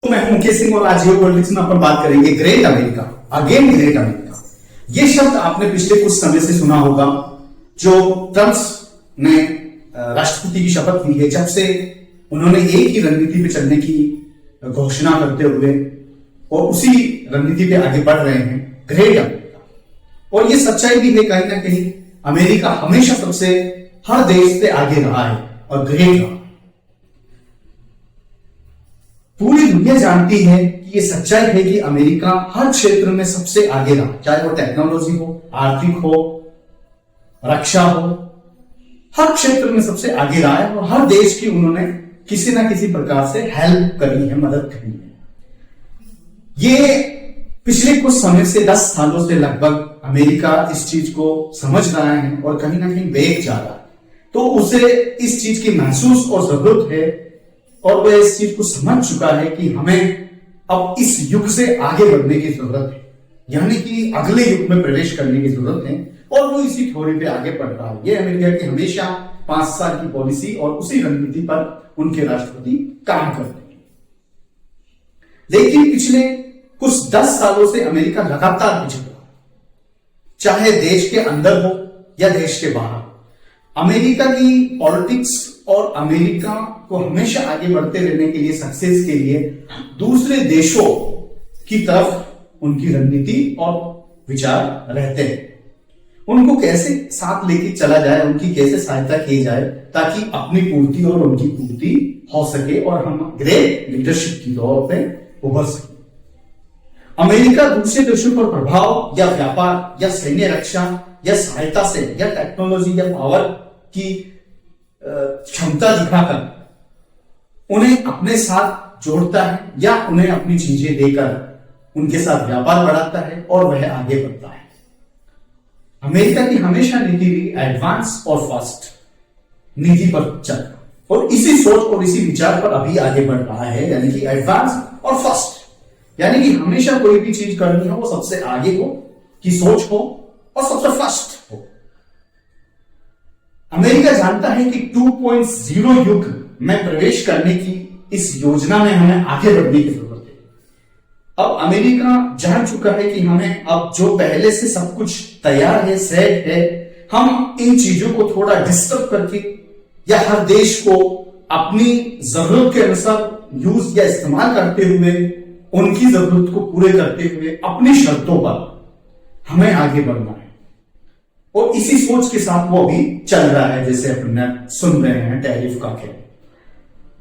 तो मैं हूं मुकेश सिंह और आज जियोपॉलिटिक्स में अपन बात करेंगे great America, again great America. ये शब्द आपने पिछले कुछ समय से सुना होगा, जो ट्रम्प ने राष्ट्रपति की शपथ ली है, जब से उन्होंने एक ही रणनीति पे चलने की घोषणा करते हुए और उसी रणनीति पे आगे बढ़ रहे हैं, ग्रेट अमेरिका। और ये सच्चाई भी है कहीं ना कहीं, अमेरिका हमेशा सबसे हर देश से आगे रहा है और ग्रेट रहा। पूरी दुनिया जानती है कि ये सच्चाई है कि अमेरिका हर क्षेत्र में सबसे आगे रहा, चाहे वो टेक्नोलॉजी हो, आर्थिक हो, रक्षा हो, हर क्षेत्र में सबसे आगे रहा है और हर देश की उन्होंने किसी ना किसी प्रकार से हेल्प करी है, मदद करी है। ये पिछले कुछ समय से 10 सालों से लगभग अमेरिका इस चीज को समझ रहा है और कहीं ना कहीं बेक जा रहा है, तो उसे इस चीज की महसूस और जरूरत है और वह इस चीज को समझ चुका है कि हमें अब इस युग से आगे बढ़ने की जरूरत है, यानी कि अगले युग में प्रवेश करने की जरूरत है, और वो इसी थ्योरी पे आगे बढ़ रहा है। ये अमेरिका की हमेशा 5 साल की पॉलिसी और उसी रणनीति पर उनके राष्ट्रपति काम करते हैं। लेकिन पिछले कुछ 10 सालों से अमेरिका लगातार पिछड़ रहा है, चाहे देश के अंदर हो या देश के बाहर। अमेरिका की पॉलिटिक्स और अमेरिका को हमेशा आगे बढ़ते रहने के लिए, सक्सेस के लिए दूसरे देशों की तरफ उनकी रणनीति और विचार रहते हैं। उनको कैसे साथ लेके चला जाए, उनकी कैसे सहायता की जाए ताकि अपनी पूर्ति और उनकी पूर्ति हो सके और हम ग्रेट लीडरशिप की दौर पे उभर सके। अमेरिका दूसरे देशों पर प्रभाव या व्यापार या सैन्य रक्षा या सहायता से या टेक्नोलॉजी या पावर की क्षमता दिखाकर उन्हें अपने साथ जोड़ता है या उन्हें अपनी चीजें देकर उनके साथ व्यापार बढ़ाता है और वह आगे बढ़ता है। अमेरिका की हमेशा नीति भी एडवांस और फास्ट नीति पर चल और इसी सोच और इसी विचार पर अभी आगे बढ़ रहा है, यानी कि एडवांस और फास्ट, यानी कि हमेशा कोई भी चीज करनी हो वो सबसे आगे हो की सोच हो और सबसे फास्ट हो। अमेरिका जानता है कि 2.0 युग में प्रवेश करने की इस योजना में हमें आगे बढ़ने की जरूरत है। अब अमेरिका जान चुका है कि हमें अब जो पहले से सब कुछ तैयार है, सेट है, हम इन चीजों को थोड़ा डिस्टर्ब करके या हर देश को अपनी जरूरत के अनुसार यूज या इस्तेमाल करते हुए, उनकी जरूरत को पूरे करते हुए अपनी शर्तों पर हमें आगे बढ़ना है। और इसी सोच के साथ वो अभी चल रहा है, जैसे अपने सुन रहे हैं टैरिफ का खेल।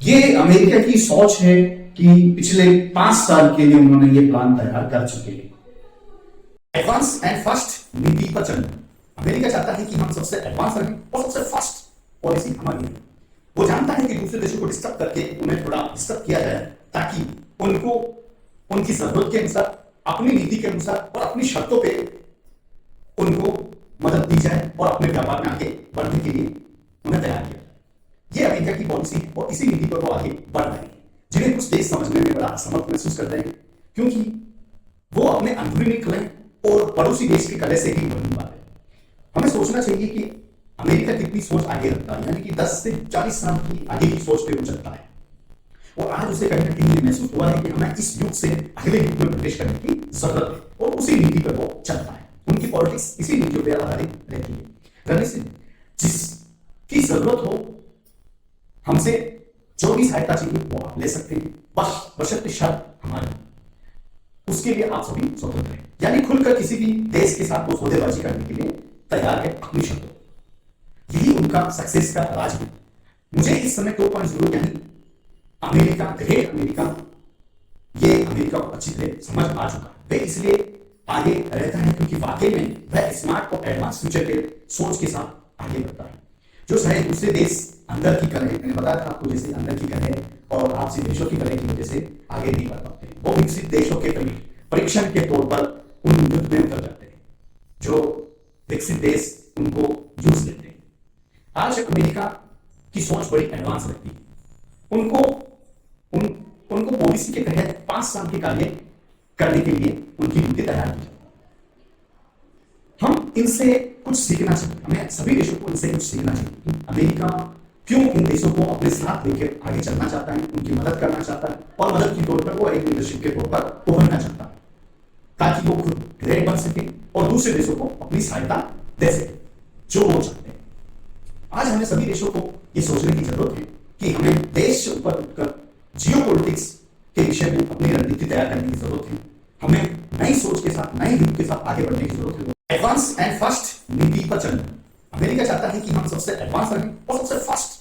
ये अमेरिका की सोच है कि पिछले 5 साल के लिए उन्होंने ये प्लान तैयार कर चुके हैं। एडवांस एंड फास्ट नीति पर चलना। अमेरिका चाहता है कि हम सबसे एडवांस रहें और सबसे फास्ट पॉलिसी हमारी है। वो जानता है कि दूसरे देशों को डिस्टर्ब करके उन्हें थोड़ा डिस्टर्ब किया जाए ताकि उनको उनकी जरूरत के अनुसार, अपनी नीति के अनुसार और अपनी शर्तों पे उनको मदद दी जाए और अपने व्यापार में आगे बढ़ने के लिए उन्हें तैयार किया। ये अमेरिका की पॉलिसी है और इसी नीति पर वो आगे बढ़ रहे हैं, जिन्हें कुछ देश समझने में बड़ा असमर्थ महसूस करते हैं, क्योंकि वो अपने अंदरूनी कले और पड़ोसी देश की कले से ही बनने वाले हैं। हमें सोचना चाहिए कि अमेरिका कितनी सोच आगे रखता है, यानी कि 10 से 40 साल की आगे की सोच पे वो चलता है और आज उसे कहीं ना कहीं महसूस हुआ है कि हमें इस युग से अगले युग में प्रवेश करने की जरूरत है और उसी नीति पर वो चलता है। उनकी पॉलिटिक्स इसी नीतियों पर आधारित रहती है, रहने से जिसकी जरूरत हो हमसे जो भी सहायता चाहिए वो आप ले सकते हैं, बस बशर्ते शर्त हमारी, उसके लिए आप सभी स्वतंत्र हैं, यानी खुलकर किसी भी देश के साथ वो सौदेबाजी करने के लिए तैयार है अपनी शर्तों। यही उनका सक्सेस का राज है। मुझे इस समय 2.0 यानी अमेरिका, ग्रेट अमेरिका, ये अमेरिका को अच्छी तरह समझ आ चुका है। वह इसलिए आगे रहता है क्योंकि वाकई में वह स्मार्ट और एडवांस फ्यूचर के सोच के साथ आगे बढ़ता है, जो शायद दूसरे देश अंदर की कलह, मैंने बताया था आपको, जैसे अंदर की कलह और आपसी देशों की कलह की वजह से आगे नहीं बढ़ पाते। वो विकसित देशों के परीक्षण के तौर पर उन युद्ध में उतर जाते हैं, जो विकसित देश उनको यूज लेते हैं। आज अमेरिका की सोच बड़ी एडवांस लगती है। उनको पॉलिसी के तहत 5 साल के कार्य करने के लिए उनकी नीति तैयार की जाए। हम इनसे कुछ सीखना चाहिए, हमें सभी देशों को इनसे कुछ सीखना चाहिए। अमेरिका क्यों इन देशों को अपने साथ लेकर आगे चलना चाहता है, उनकी मदद करना चाहता है और मदद के तौर पर वो एक लीडरशिप के तौर पर उभरना चाहता है ताकि वो खुद ग्रेट बन सके और दूसरे देशों को अपनी सहायता दे सके जो वो चाहते हैं। आज हमें सभी देशों को ये सोचने की जरूरत है कि हमें देश से ऊपर उठकर जियोपॉलिटिक्स के विषय में अपनी रणनीति तैयार करने की जरूरत है। हमें नई सोच के साथ, नए युग के साथ आगे बढ़ने की जरूरत है। एडवांस एंड फर्स्ट नीति पर चलना। अमेरिका चाहता है कि हम सबसे एडवांस रहें और सबसे फास्ट